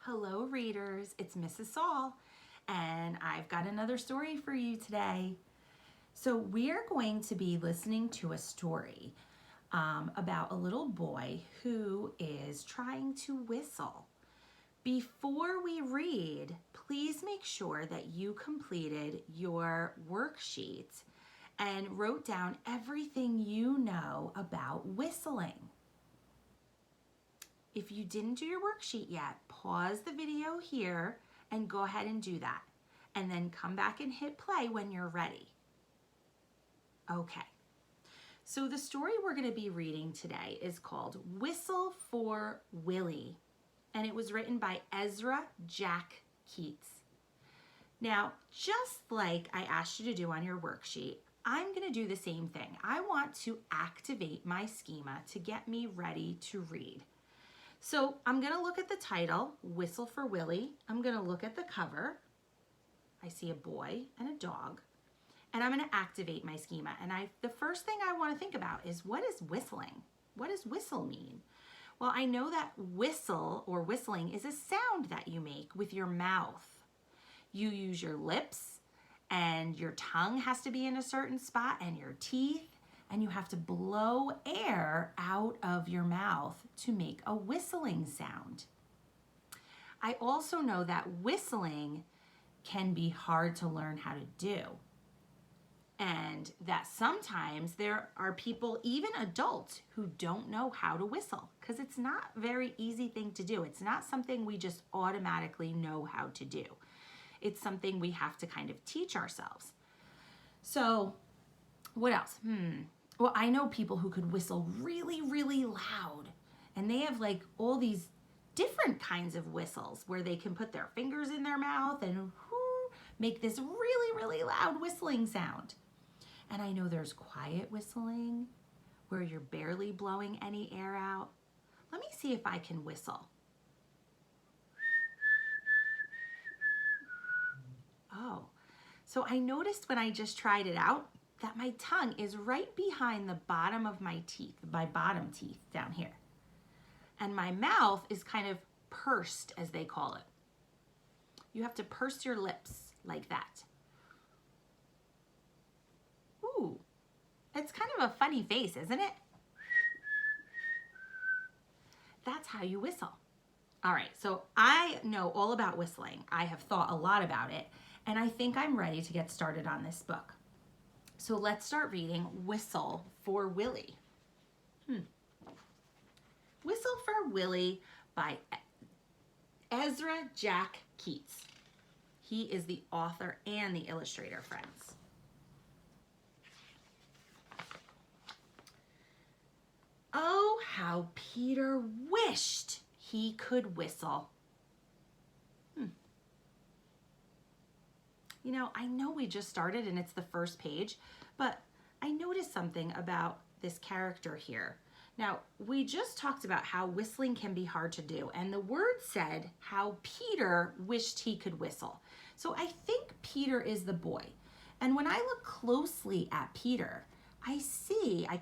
Hello readers, it's Mrs. Saul and I've got another story for you today. So we are going to be listening to a story about a little boy who is trying to whistle. Before we read, please make sure that you completed your worksheet and wrote down everything you know about whistling. If you didn't do your worksheet yet, pause the video here and go ahead and do that. And then come back and hit play when you're ready. Okay, so the story we're going to be reading today is called Whistle for Willie, and it was written by Ezra Jack Keats. Now, just like I asked you to do on your worksheet, I'm going to do the same thing. I want to activate my schema to get me ready to read. So I'm going to look at the title, Whistle for Willie. I'm going to look at the cover. I see a boy and a dog. And I'm going to activate my schema. And the first thing I want to think about is, what is whistling? What does whistle mean? Well, I know that whistle or whistling is a sound that you make with your mouth. You use your lips and your tongue has to be in a certain spot and your teeth. And you have to blow air out of your mouth to make a whistling sound. I also know that whistling can be hard to learn how to do. And that sometimes there are people, even adults, who don't know how to whistle because it's not a very easy thing to do. It's not something we just automatically know how to do. It's something we have to kind of teach ourselves. So what else? Well, I know people who could whistle really, really loud, and they have like all these different kinds of whistles where they can put their fingers in their mouth and make this really, really loud whistling sound. And I know there's quiet whistling where you're barely blowing any air out. Let me see if I can whistle. Oh, so I noticed when I just tried it out that my tongue is right behind the bottom of my teeth, my bottom teeth down here. And my mouth is kind of pursed, as they call it. You have to purse your lips like that. Ooh, it's kind of a funny face, isn't it? That's how you whistle. All right, so I know all about whistling. I have thought a lot about it, and I think I'm ready to get started on this book. So let's start reading Whistle for Willie. Whistle for Willie by Ezra Jack Keats. He is the author and the illustrator, friends. Oh, how Peter wished he could whistle. You know, I know we just started and it's the first page, but I noticed something about this character here. Now, we just talked about how whistling can be hard to do, and the word said how Peter wished he could whistle. So I think Peter is the boy. And when I look closely at Peter, I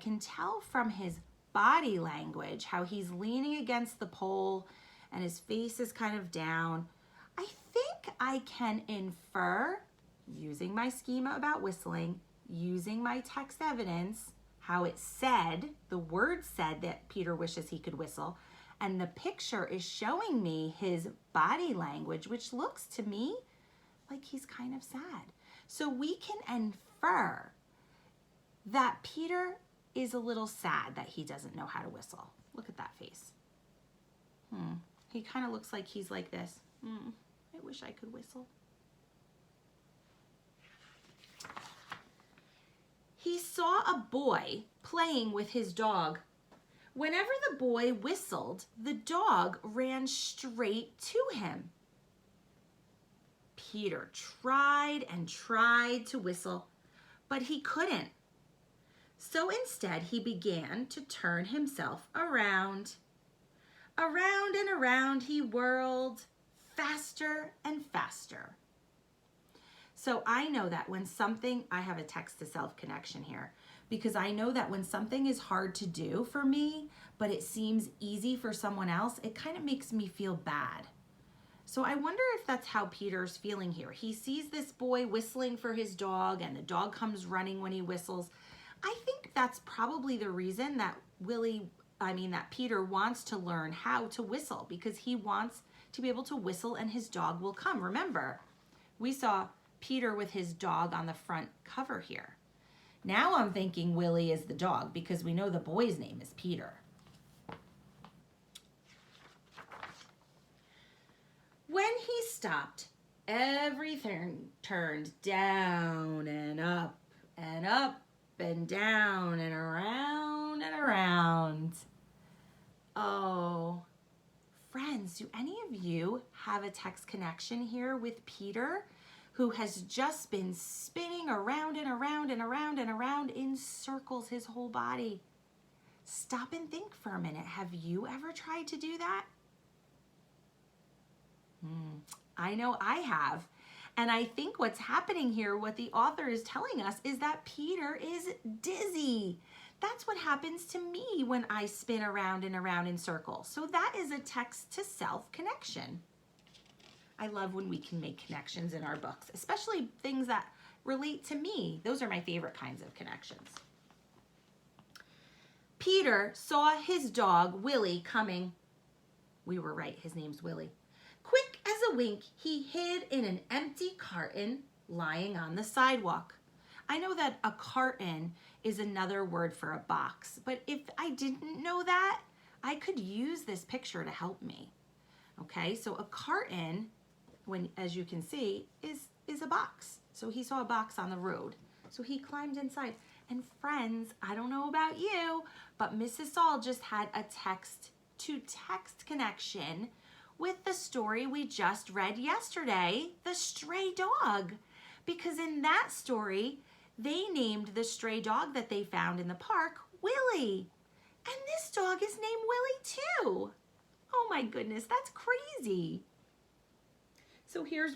can tell from his body language how he's leaning against the pole and his face is kind of down. I think I can infer, using my schema about whistling, using my text evidence, how it said, the word said that Peter wishes he could whistle, and the picture is showing me his body language, which looks to me like he's kind of sad. So we can infer that Peter is a little sad that he doesn't know how to whistle. Look at that face. He kind of looks like he's like this. I wish I could whistle. He saw a boy playing with his dog. Whenever the boy whistled, the dog ran straight to him. Peter tried and tried to whistle, but he couldn't. So instead, he began to turn himself around. Around and around he whirled, faster and faster. So I know that when something, I have a text-to-self connection here, because I know that when something is hard to do for me, but it seems easy for someone else, it kind of makes me feel bad. So I wonder if that's how Peter's feeling here. He sees this boy whistling for his dog and the dog comes running when he whistles. I think that's probably the reason that that Peter wants to learn how to whistle, because he wants to be able to whistle and his dog will come. Remember, we saw Peter with his dog on the front cover here. Now I'm thinking Willie is the dog because we know the boy's name is Peter. When he stopped, everything turned down and up and up and down and around and around. Oh, friends, do any of you have a text connection here with Peter, who has just been spinning around and around and around and around in circles his whole body? Stop and think for a minute. Have you ever tried to do that? I know I have. And I think what's happening here, what the author is telling us, is that Peter is dizzy. That's what happens to me when I spin around and around in circles. So that is a text-to-self connection. I love when we can make connections in our books, especially things that relate to me. Those are my favorite kinds of connections. Peter saw his dog, Willie, coming. We were right, his name's Willie. Quick as a wink, he hid in an empty carton lying on the sidewalk. I know that a carton is another word for a box, but if I didn't know that, I could use this picture to help me. Okay, so a carton, as you can see, is a box. So he saw a box on the road. So he climbed inside. And friends, I don't know about you, but Mrs. Saul just had a text-to-text connection with the story we just read yesterday, The Stray Dog. Because in that story, they named the stray dog that they found in the park Willie. And this dog is named Willie too. Oh my goodness, that's crazy. So here's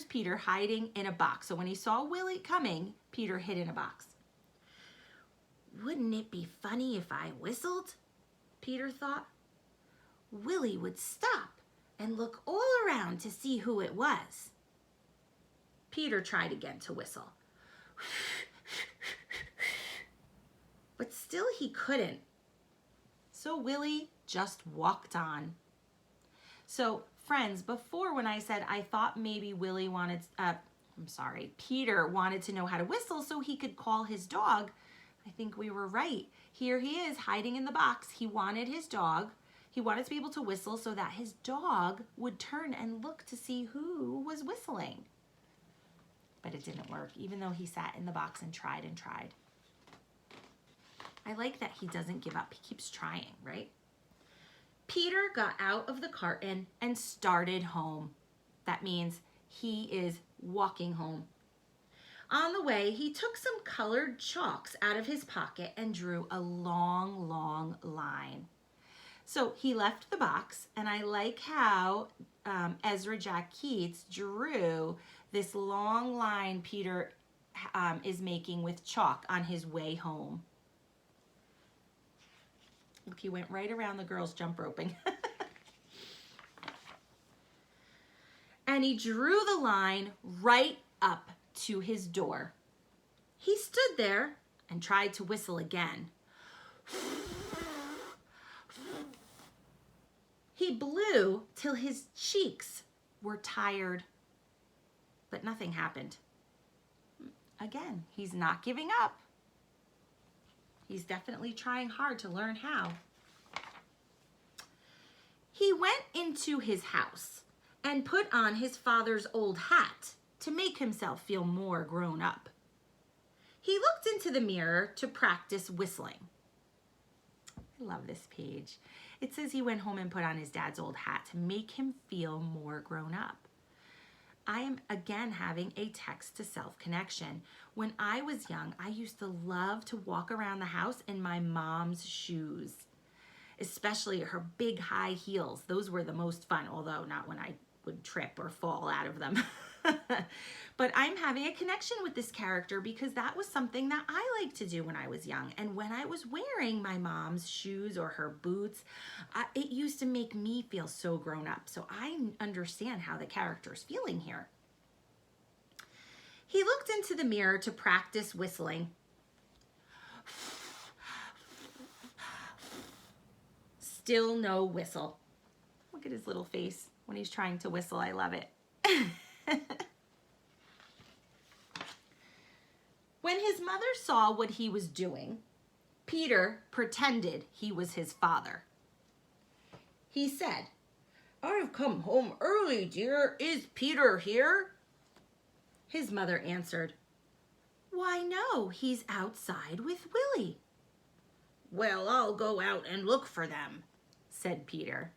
Peter hiding in a box. So when he saw Willie coming, Peter hid in a box. Wouldn't it be funny if I whistled? Peter thought. Willie would stop and look all around to see who it was. Peter tried again to whistle. But still he couldn't. So Willie just walked on. So friends, before when I said I thought maybe Peter wanted to know how to whistle so he could call his dog, I think we were right. Here he is hiding in the box. He wanted his dog. He wanted to be able to whistle so that his dog would turn and look to see who was whistling. But it didn't work, even though he sat in the box and tried and tried. I like that he doesn't give up. He keeps trying, right? Peter got out of the carton and started home. That means he is walking home. On the way, he took some colored chalks out of his pocket and drew a long, long line. So he left the box, and I like how Ezra Jack Keats drew this long line Peter is making with chalk on his way home. Look, he went right around the girls jump roping. And he drew the line right up to his door. He stood there and tried to whistle again. He blew till his cheeks were tired, but nothing happened. Again, he's not giving up. He's definitely trying hard to learn how. He went into his house and put on his father's old hat to make himself feel more grown up. He looked into the mirror to practice whistling. I love this page. It says he went home and put on his dad's old hat to make him feel more grown up. I am again having a text-to-self connection. When I was young, I used to love to walk around the house in my mom's shoes, especially her big high heels. Those were the most fun, although not when I would trip or fall out of them. But I'm having a connection with this character because that was something that I liked to do when I was young. And when I was wearing my mom's shoes or her boots, it used to make me feel so grown up. So I understand how the character's feeling here. He looked into the mirror to practice whistling. Still no whistle. Look at his little face when he's trying to whistle. I love it. When his mother saw what he was doing, Peter pretended he was his father. He said, "I've come home early, dear. Is Peter here?" His mother answered, "Why, no, he's outside with Willie." "Well, I'll go out and look for them," said Peter.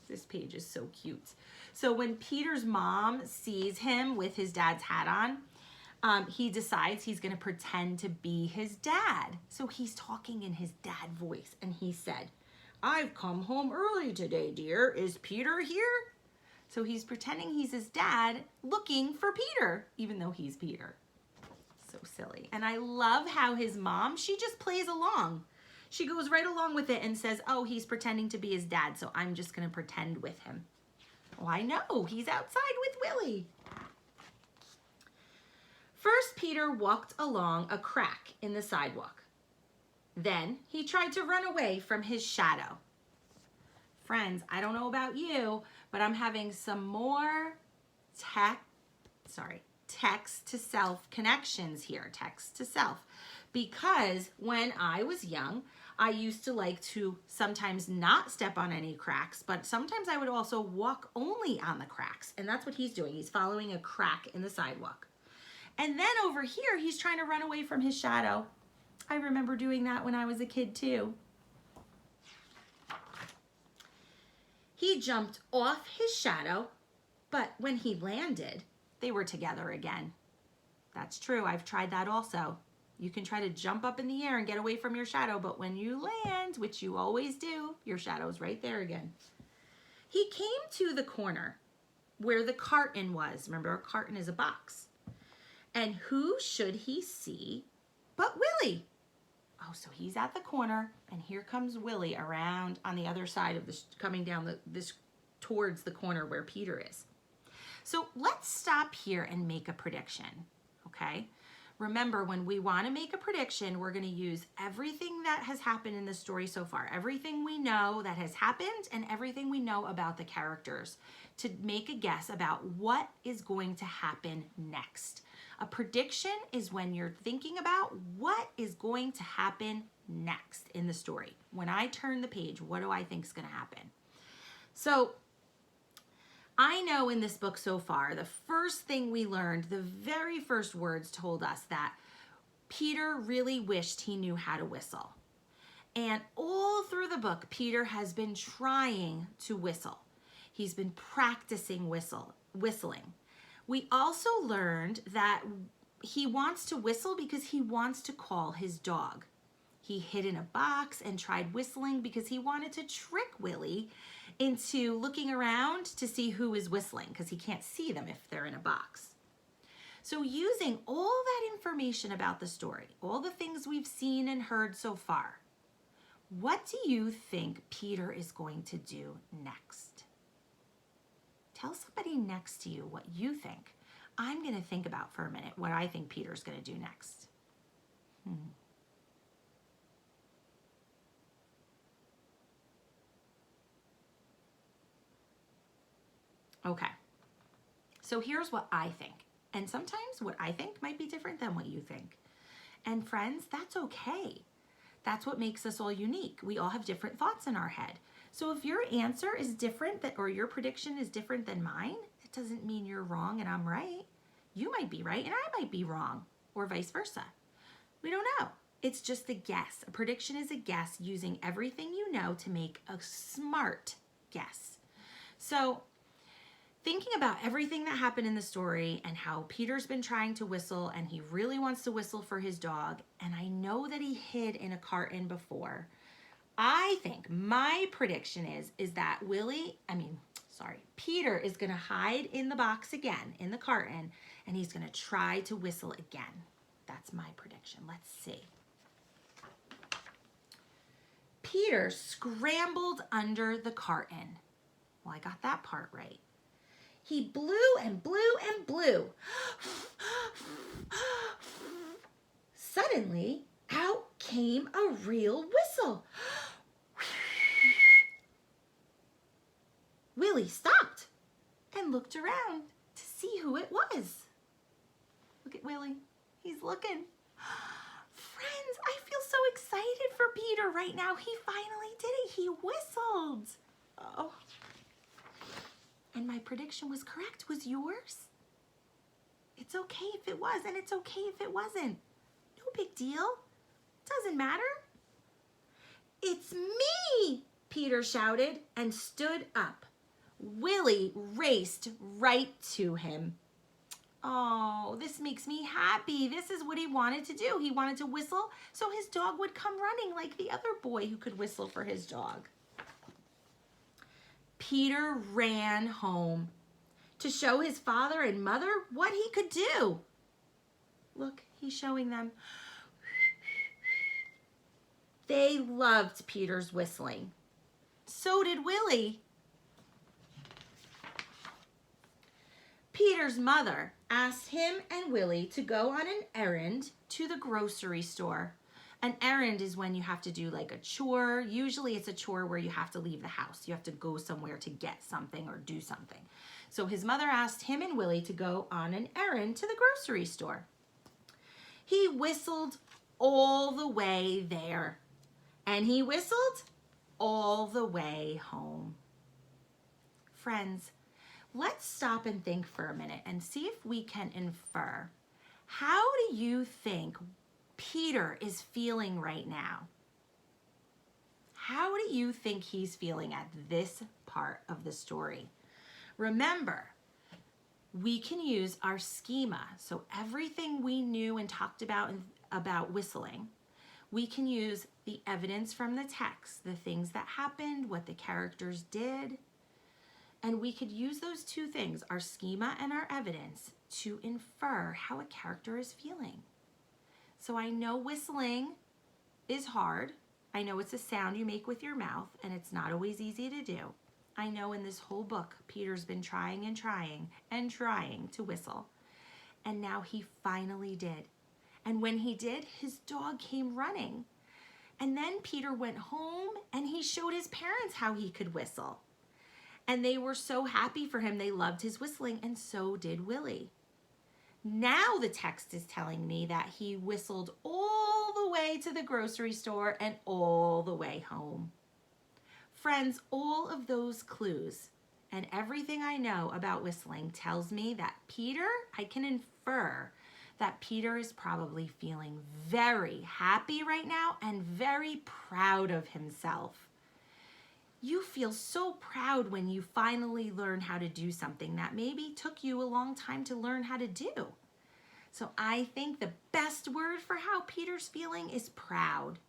This page is so cute. So when Peter's mom sees him with his dad's hat on, he decides he's going to pretend to be his dad. So he's talking in his dad voice, and he said, "I've come home early today, dear. Is Peter here?" So he's pretending he's his dad looking for Peter, even though he's Peter. So silly. And I love how his mom, she just plays along. She goes right along with it and says, "Oh, he's pretending to be his dad, so I'm just going to pretend with him." Oh, I know, he's outside with Willie. First, Peter walked along a crack in the sidewalk. Then he tried to run away from his shadow. Friends, I don't know about you, but I'm having some more text to self connections here, text to self. Because when I was young, I used to like to sometimes not step on any cracks, but sometimes I would also walk only on the cracks. And that's what he's doing. He's following a crack in the sidewalk. And then over here, he's trying to run away from his shadow. I remember doing that when I was a kid too. He jumped off his shadow, but when he landed, they were together again. That's true. I've tried that also. You can try to jump up in the air and get away from your shadow, but when you land, which you always do, your shadow's right there again. He came to the corner where the carton was. Remember, a carton is a box. And who should he see but Willie? Oh, so he's at the corner, and here comes Willie around on the other side of this, coming down this towards the corner where Peter is. So let's stop here and make a prediction, okay? Remember, when we want to make a prediction, we're going to use everything that has happened in the story so far, everything we know that has happened and everything we know about the characters to make a guess about what is going to happen next. A prediction is when you're thinking about what is going to happen next in the story. When I turn the page, what do I think is going to happen? So I know in this book so far, the first thing we learned, the very first words told us that Peter really wished he knew how to whistle. And all through the book, Peter has been trying to whistle. He's been practicing whistling. We also learned that he wants to whistle because he wants to call his dog. He hid in a box and tried whistling because he wanted to trick Willie into looking around to see who is whistling because he can't see them if they're in a box. So using all that information about the story, all the things we've seen and heard so far, what do you think Peter is going to do next? Tell somebody next to you what you think. I'm going to think about for a minute what I think Peter's going to do next. Okay, so here's what I think. And sometimes what I think might be different than what you think. And friends, that's okay. That's what makes us all unique. We all have different thoughts in our head. So if your answer is different or your prediction is different than mine, it doesn't mean you're wrong and I'm right. You might be right and I might be wrong, or vice versa. We don't know. It's just a guess. A prediction is a guess using everything you know to make a smart guess. So thinking about everything that happened in the story and how Peter's been trying to whistle and he really wants to whistle for his dog, and I know that he hid in a carton before, I think my prediction is that Peter is going to hide in the box again, in the carton, and he's going to try to whistle again. That's my prediction. Let's see. Peter scrambled under the carton. Well, I got that part right. He blew and blew and blew. Suddenly, out came a real whistle. Willie stopped and looked around to see who it was. Look at Willie. He's looking. Friends, I feel so excited for Peter right now. He finally did it. He whistled. Oh. And my prediction was correct. Was yours? It's okay if it was, and it's okay if it wasn't. No big deal. Doesn't matter. It's me, Peter shouted and stood up. Willie raced right to him. Oh, this makes me happy. This is what he wanted to do. He wanted to whistle so his dog would come running like the other boy who could whistle for his dog. Peter ran home to show his father and mother what he could do. Look, he's showing them. They loved Peter's whistling. So did Willie. Peter's mother asked him and Willie to go on an errand to the grocery store. An errand is when you have to do like a chore. Usually it's a chore where you have to leave the house. You have to go somewhere to get something or do something. So his mother asked him and Willie to go on an errand to the grocery store. He whistled all the way there, and he whistled all the way home. Friends, let's stop and think for a minute and see if we can infer. How do you think Peter is feeling right now? How do you think he's feeling at this part of the story? Remember, we can use our schema. So everything we knew and talked about whistling, we can use the evidence from the text, the things that happened, what the characters did, and we could use those two things, our schema and our evidence, to infer how a character is feeling. So I know whistling is hard. I know it's a sound you make with your mouth, and it's not always easy to do. I know in this whole book, Peter's been trying and trying and trying to whistle. And now he finally did. And when he did, his dog came running. And then Peter went home and he showed his parents how he could whistle. And they were so happy for him. They loved his whistling, and so did Willie. Now the text is telling me that he whistled all the way to the grocery store and all the way home. Friends, all of those clues and everything I know about whistling tells me that Peter, I can infer that Peter is probably feeling very happy right now and very proud of himself. You feel so proud when you finally learn how to do something that maybe took you a long time to learn how to do. So I think the best word for how Peter's feeling is proud.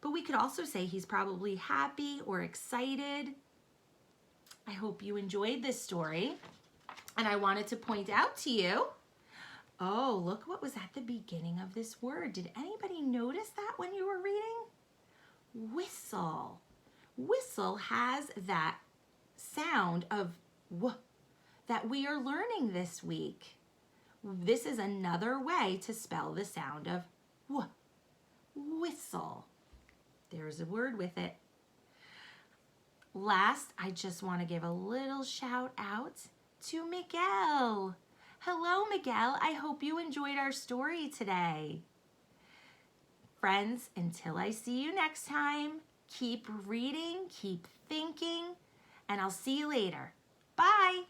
But we could also say he's probably happy or excited. I hope you enjoyed this story. And I wanted to point out to you, oh, look what was at the beginning of this word. Did anybody notice that when you were reading? Whistle. Whistle has that sound of w that we are learning this week. This is another way to spell the sound of w. Whistle. There's a word with it. Last, I just want to give a little shout out to Miguel. Hello, Miguel. I hope you enjoyed our story today. Friends, until I see you next time, keep reading, keep thinking, and I'll see you later. Bye.